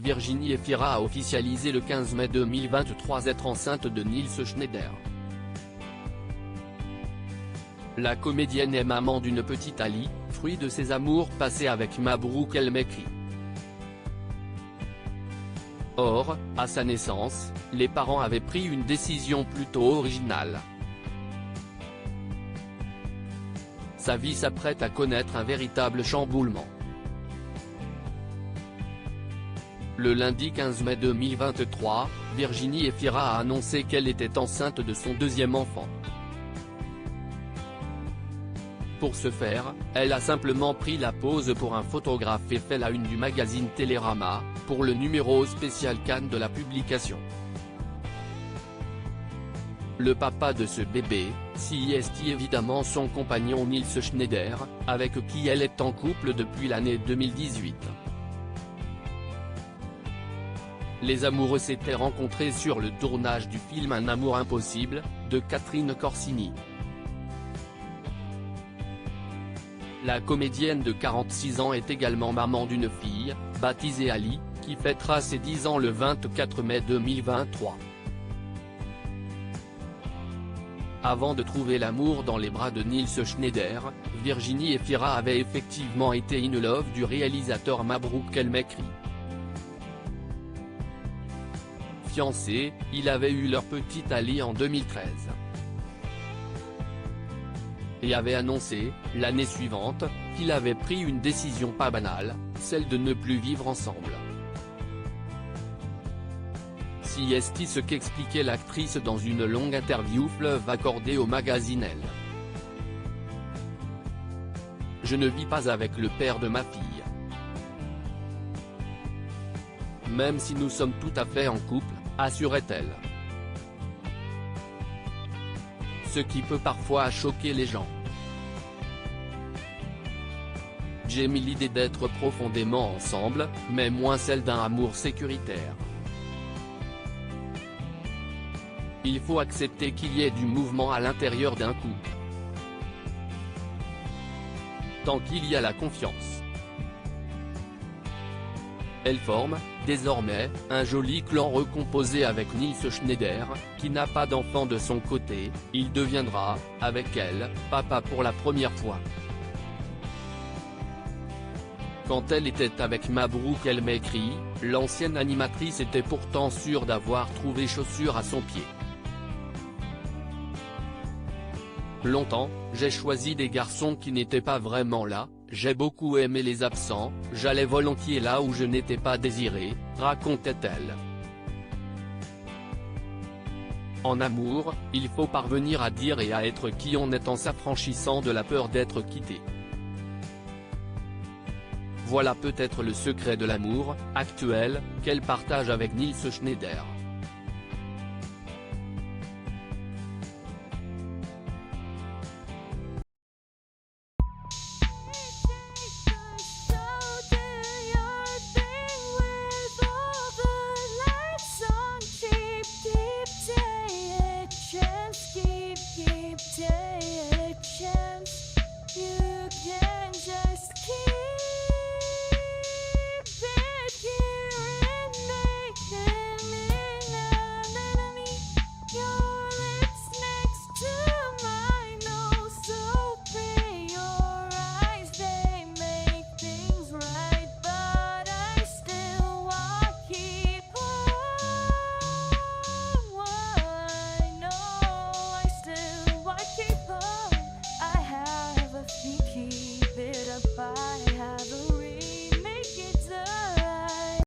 Virginie Efira a officialisé le 15 mai 2023 être enceinte de Nils Schneider. La comédienne est maman d'une petite Ali, fruit de ses amours passés avec Mabrouk El Mekri. Or, à sa naissance, les parents avaient pris une décision plutôt originale. Sa vie s'apprête à connaître un véritable chamboulement. Le lundi 15 mai 2023, Virginie Efira a annoncé qu'elle était enceinte de son deuxième enfant. Pour ce faire, elle a simplement pris la pose pour un photographe et fait la une du magazine Télérama, pour le numéro spécial Cannes de la publication. Le papa de ce bébé, c'est évidemment son compagnon Nils Schneider, avec qui elle est en couple depuis l'année 2018. Les amoureux s'étaient rencontrés sur le tournage du film Un amour impossible, de Catherine Corsini. La comédienne de 46 ans est également maman d'une fille, baptisée Ali, qui fêtera ses 10 ans le 24 mai 2023. Avant de trouver l'amour dans les bras de Nils Schneider, Virginie Efira avait effectivement été in love du réalisateur Mabrouk El Mekri. Fiancés, ils avaient eu leur petite Ali en 2013. Et avait annoncé, l'année suivante, qu'il avait pris une décision pas banale, celle de ne plus vivre ensemble. C'est ce qu'expliquait l'actrice dans une longue interview fleuve accordée au magazine Elle. Je ne vis pas avec le père de ma fille. Même si nous sommes tout à fait en couple, assurait-elle. Ce qui peut parfois choquer les gens. J'aime l'idée d'être profondément ensemble, mais moins celle d'un amour sécuritaire. Il faut accepter qu'il y ait du mouvement à l'intérieur d'un couple. Tant qu'il y a la confiance. Elle forme, désormais, un joli clan recomposé avec Nils Schneider, qui n'a pas d'enfant de son côté. Il deviendra, avec elle, papa pour la première fois. Quand elle était avec Mabrouk El Mekri, l'ancienne animatrice était pourtant sûre d'avoir trouvé chaussure à son pied. Longtemps, j'ai choisi des garçons qui n'étaient pas vraiment là, j'ai beaucoup aimé les absents, j'allais volontiers là où je n'étais pas désirée, racontait-elle. En amour, il faut parvenir à dire et à être qui on est en s'affranchissant de la peur d'être quitté. Voilà peut-être le secret de l'amour, actuel, qu'elle partage avec Nils Schneider.